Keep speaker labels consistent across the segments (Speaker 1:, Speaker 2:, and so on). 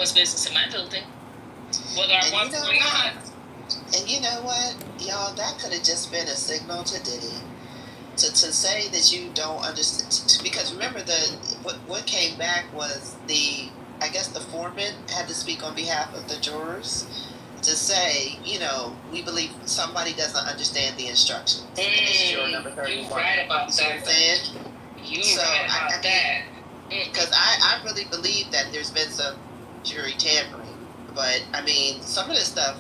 Speaker 1: everyone's business in my building, whether I want to or not.
Speaker 2: And you know what, y'all, that could have just been a signal to Diddy to say that you don't understand. Because remember, what came back was I guess the foreman had to speak on behalf of the jurors to say, we believe somebody doesn't understand the instructions. And it's juror number 31.
Speaker 1: You're right about that. You're right about that.
Speaker 2: Because I really believe that there's been some jury tampering. But, I mean, some of this stuff,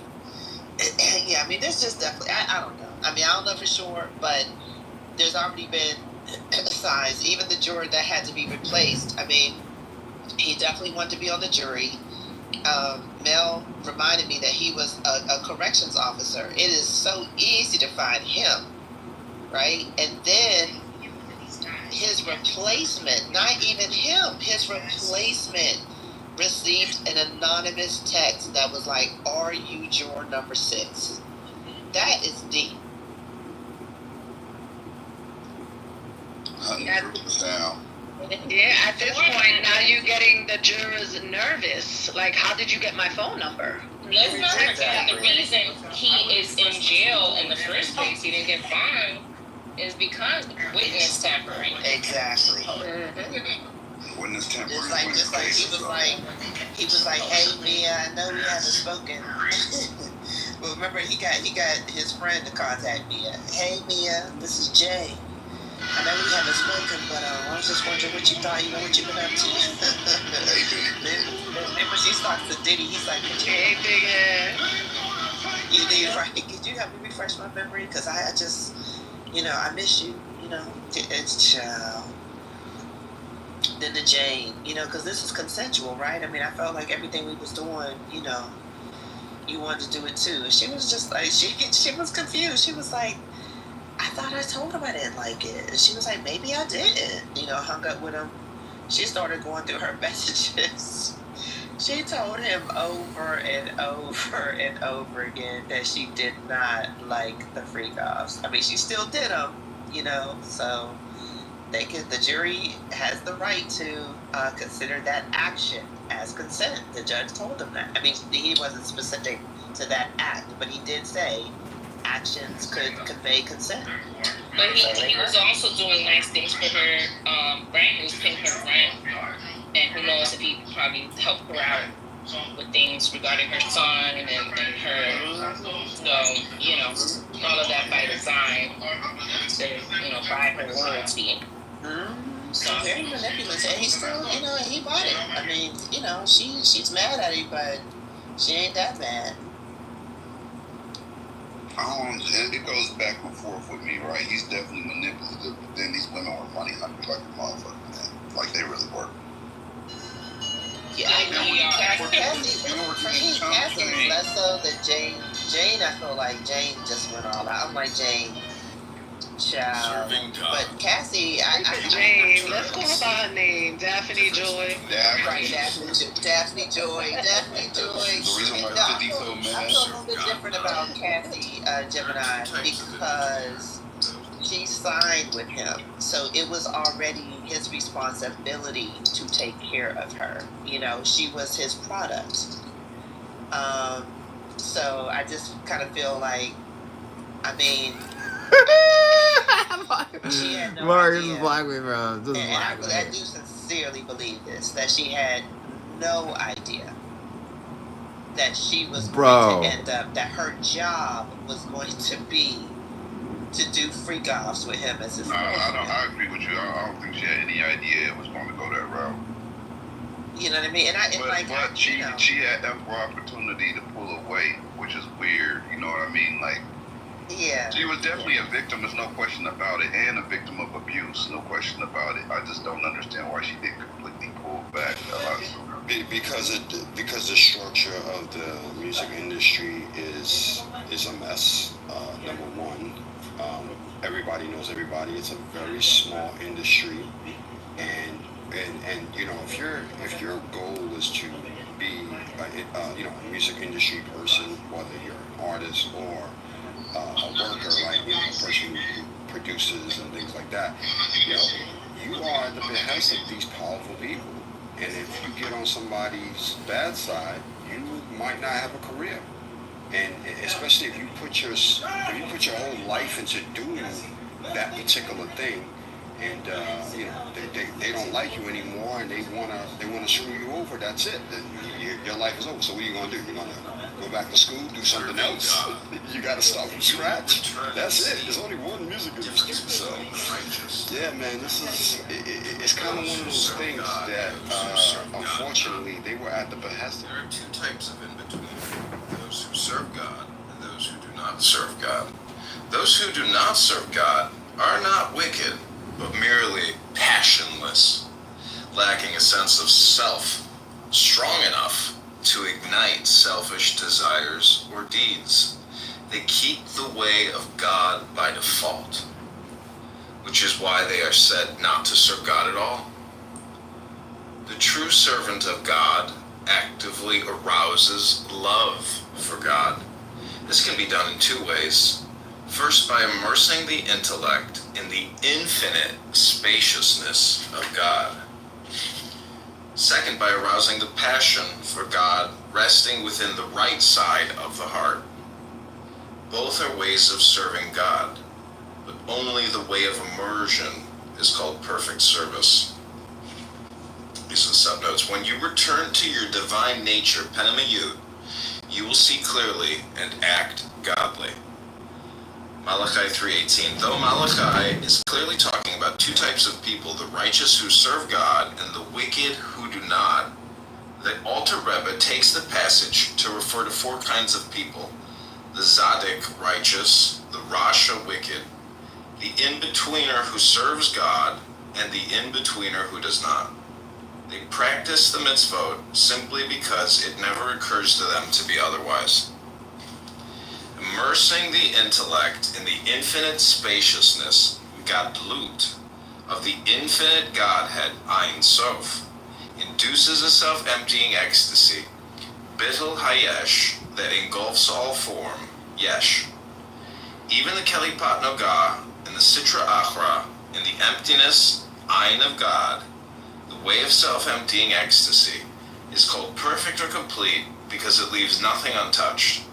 Speaker 2: yeah, I mean, there's just definitely, I don't know. I mean, I don't know for sure, but there's already been signs. Even the juror that had to be replaced, I mean, he definitely wanted to be on the jury. Mel reminded me that he was a corrections officer. It is so easy to find him, right? And then his replacement, not even him, his replacement received an anonymous text that was like, "Are you juror number 6?" That is deep.
Speaker 3: 100%.
Speaker 4: Yeah, at this point, now you're getting the jurors nervous. Like, how did you get my phone number?
Speaker 1: Let's not forget the reason he is in jail in the first place, he didn't get fined, is because witness tampering.
Speaker 2: Exactly.
Speaker 3: Witness tampering.
Speaker 2: Just like he was like, "Hey Mia, I know we haven't spoken." Well, remember he got his friend to contact Mia. "Hey Mia, this is Jay. I know we haven't spoken, but I was just wondering what you thought. What you've been up to." Then when she talks to Diddy, he's like,
Speaker 4: "Hey, big head.
Speaker 2: You did right. Could you help me refresh my memory? Because I just, I miss you. It's child." Then the Jane, because this is consensual, right? I mean, I felt like everything we was doing, you wanted to do it too. And she was just like, she was confused. She was like, "I thought I told him I didn't like it." And she was like, "Maybe I didn't." Hung up with him. She started going through her messages. She told him over and over and over again that she did not like the freak offs. I mean, she still did them, so the jury has the right to consider that action as consent. The judge told them that. I mean, he wasn't specific to that act, but he did say actions could convey consent.
Speaker 1: But he was also doing nice things for her. Rent, he was paying her rent, and who knows if he probably helped her out with things regarding her son and her. So all of that by design to buy her loyalty.
Speaker 2: So very manipulative. And he's still, he bought it. I mean, she's mad at him, but she ain't that mad.
Speaker 3: It goes back and forth with me, right? He's definitely manipulative, but then these women were money hungry like a motherfucker, man. Like they really were.
Speaker 2: Yeah, Cassie was less so than Jane. Jane, I feel like Jane just went all out. I'm like, Jane, child. But Cassie,
Speaker 4: Jane, let's go by her name. Daphne Joy.
Speaker 2: Right, Daphne Joy.
Speaker 3: The reason why 50 so mad.
Speaker 2: I feel a little bit different about Cassie Gemini because she signed with him. So it was already his responsibility to take care of her. She was his product. So I just kind of feel like, I mean, she had no
Speaker 5: Mark,
Speaker 2: idea.
Speaker 5: this is black me, bro. This is black me.
Speaker 2: I do sincerely believe this, that she had no idea that she was going to end up, that her job was going to be to do freak offs with him as his
Speaker 3: I agree with you. I don't think she had any idea it was going to go that route.
Speaker 2: You know what I mean?
Speaker 3: But she had ample opportunity to pull away, which is weird. You know what I mean? Like,
Speaker 2: yeah.
Speaker 3: She was definitely a victim. There's no question about it, and a victim of abuse. No question about it. I just don't understand why she didn't completely pull back.
Speaker 6: Because the structure of the music industry is a mess. Number one, everybody knows everybody. It's a very small industry, and if your goal is to be a music industry person, whether you're an artist or a worker, like a person who produces and things like that, you are at the behest of these powerful people. And if get on somebody's bad side, you might not have a career. And especially if you put your whole life into doing that particular thing, and they don't like you anymore, and they wanna screw you over. That's it. Your life is over. So what are you gonna do? You're gonna go back to school, do something else. You gotta start from scratch. That's it. There's only one music industry. So yeah, man, it's kind of one of those things that unfortunately they were at the behest.
Speaker 7: There are two types of in-between: those who serve God and those who do not serve God. Those who do not serve God are not wicked, but merely passionless, lacking a sense of self strong enough to ignite selfish desires or deeds. They keep the way of God by default, which is why they are said not to serve God at all. The true servant of God actively arouses love for God. This can be done in two ways. First, by immersing the intellect in the infinite spaciousness of God. Second, by arousing the passion for God resting within the right side of the heart. Both are ways of serving God, but only the way of immersion is called perfect service. These are the subnotes. When you return to your divine nature, Penemayut, you will see clearly and act godly. Malachi 3:18. Though Malachi is clearly talking about two types of people, the righteous who serve God and the wicked who do not, the Alter Rebbe takes the passage to refer to four kinds of people: the Zaddik righteous, the Rasha wicked, the in-betweener who serves God, and the in-betweener who does not. They practice the mitzvot simply because it never occurs to them to be otherwise. Immersing the intellect in the infinite spaciousness, Gadlut, of the infinite Godhead, Ein Sof, induces a self-emptying ecstasy, Bittul Hayesh, that engulfs all form, Yesh. Even the Kelipat Nogah and the Sitra Achra, in the emptiness, Ein of God, the way of self-emptying ecstasy, is called perfect or complete because it leaves nothing untouched.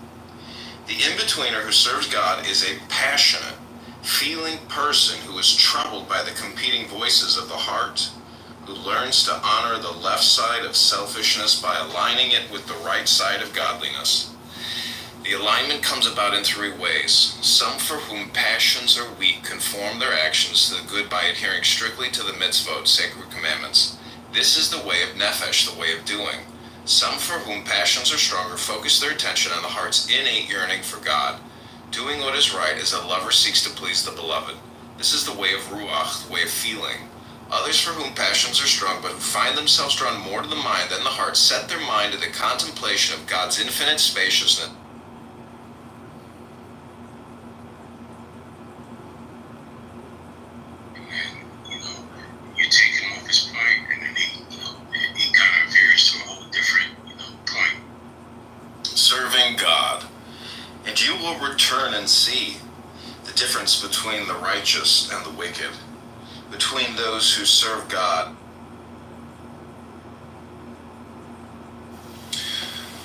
Speaker 7: The in-betweener who serves God is a passionate, feeling person who is troubled by the competing voices of the heart, who learns to honor the left side of selfishness by aligning it with the right side of godliness. The alignment comes about in three ways. Some for whom passions are weak conform their actions to the good by adhering strictly to the mitzvot, sacred commandments. This is the way of nefesh, the way of doing. Some for whom passions are stronger focus their attention on the heart's innate yearning for God. Doing what is right as a lover seeks to please the beloved. This is the way of ruach, the way of feeling. Others for whom passions are strong but who find themselves drawn more to the mind than the heart set their mind to the contemplation of God's infinite spaciousness.
Speaker 3: You take him off his point, and then he kind of veers to a whole different, point.
Speaker 7: Serving God. And you will return and see the difference between the righteous and the wicked, between those who serve God.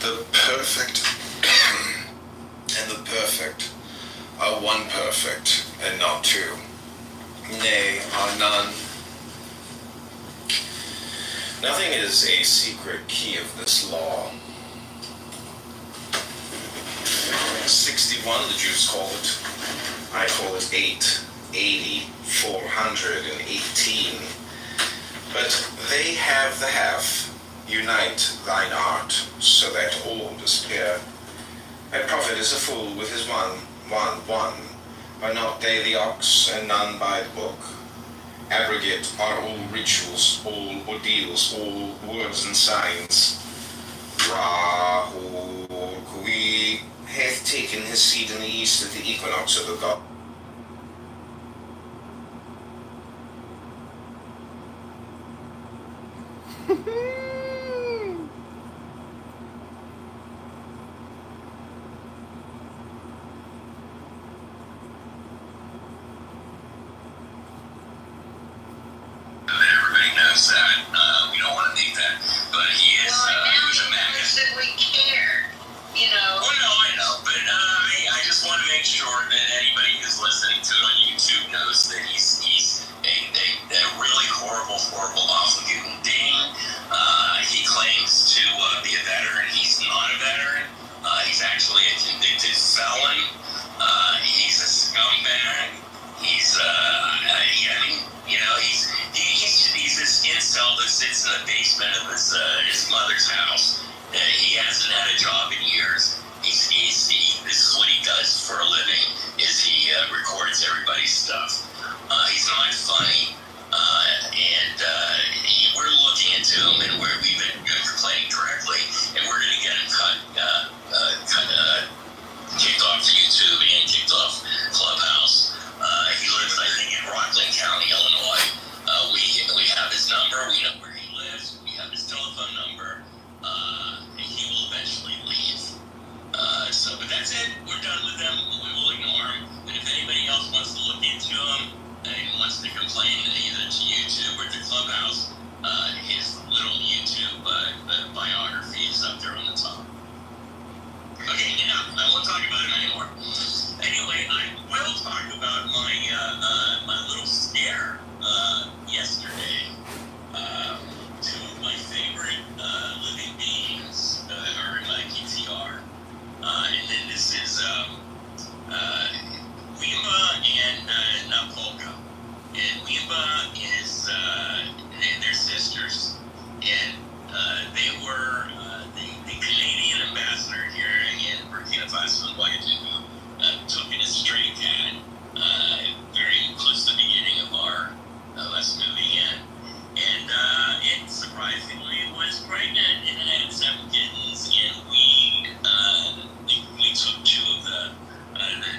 Speaker 7: The perfect and the perfect are one perfect and not two. Nay, are none. Nothing is a secret key of this law. 61, the Jews call it. I call it 8, 80, 418. But they have the half. Unite thine art, so that all despair. A prophet is a fool with his one. Are not they the ox, and none by the book? Abrogate are all rituals, all ordeals, all words and signs. Rahu Kui hath taken his seat in the east at the equinox of the god.
Speaker 3: Everybody knows that. We don't want to think that. But
Speaker 7: his mother's house. He hasn't had a job in years. This is what he does for a living, is he records everybody's stuff. He's not funny, and we're looking into him, and we've been complaining directly, and we're going to get him kicked off YouTube and kicked off Clubhouse. He lives, I think, in Rockland County, Illinois. We have his number. We know where he lives. We have his telephone number. And he will eventually leave. But that's it. We're done with him. We will ignore him. And if anybody else wants to look into him and wants to complain either to YouTube or to Clubhouse, his little YouTube biography is up there on the top. Okay, enough. I won't talk about it anymore. Anyway, I will talk about my little scare yesterday. Two of my favorite living beings are in my PTR. And then this is Wimba and Napolka. And Wimba is, they're sisters. And they were the Canadian ambassador here in Burkina Faso and Ouagadougou took in a stray cat very close to the beginning of us moving in. And it surprisingly was pregnant and it had 7 kittens, and we took 2 of the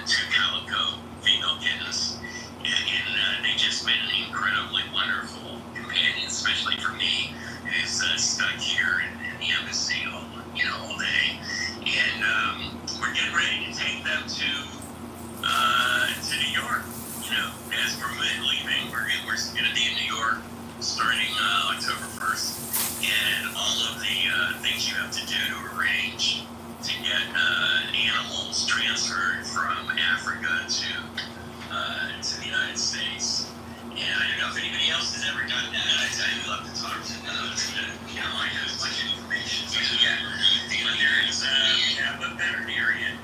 Speaker 7: 2 calico female kittens, and they've just been incredibly wonderful companions, especially for me, who's stuck here in the embassy all day. And we're getting ready to take them to New York. As we're leaving, we're going to be in New York starting October 1st. And all of the things you have to do to arrange to get animals transferred from Africa to the United States. And I don't know if anybody else has ever done that. I'd love to talk to I have as much information. So there is we have a veterinarian.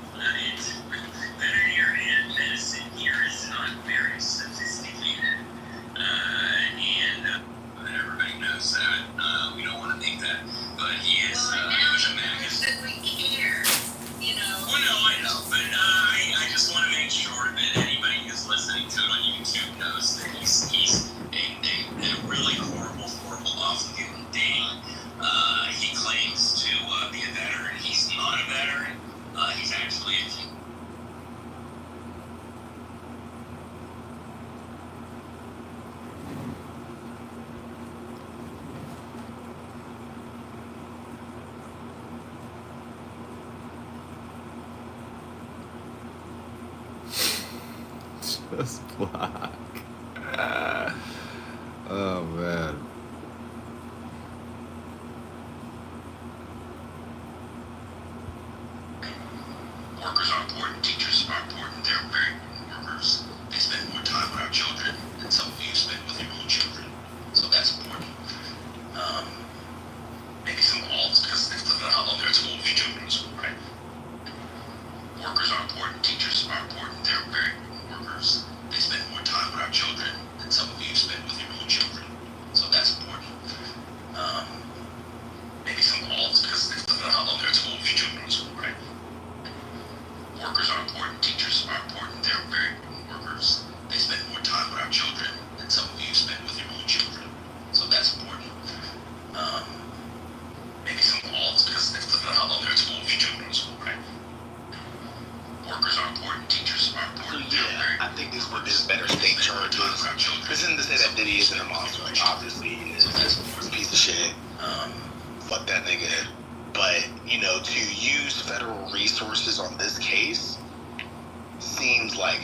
Speaker 7: Veterinarian medicine here is not very sophisticated. And everybody knows that. We don't want to make that. But he is a magazine. We care, Well, no, I know. But I just want to make sure that anybody who's listening to it on YouTube knows that he's a really horrible, awful human being. He claims to be a veteran. He's not a veteran. He's actually a
Speaker 5: Just black. Oh man.
Speaker 7: Workers are important, teachers are important, they're very important workers. They spend more time with our children than some of you spend with your own children. So that's important. Maybe some calls, because how long they're at school, if your children are in school, right? Workers are important, teachers are important, they're very important workers. They spend more time with our children than some of you spend with your own children. So that's important. Maybe some calls, because how long they're at school, if your children are in school, right? Workers are important, teachers are important, they're very important workers. They spend more time with our children than some of you spend with your own children. So that's important. Maybe some calls, because how long they're at school, if your children are in school, right? Workers are important, teachers are important.
Speaker 8: Yeah, I think this would be better state charges. This isn't to say that Diddy isn't a monster. Obviously, he is a piece of shit. Fuck that nigga. But, to use federal resources on this case seems like,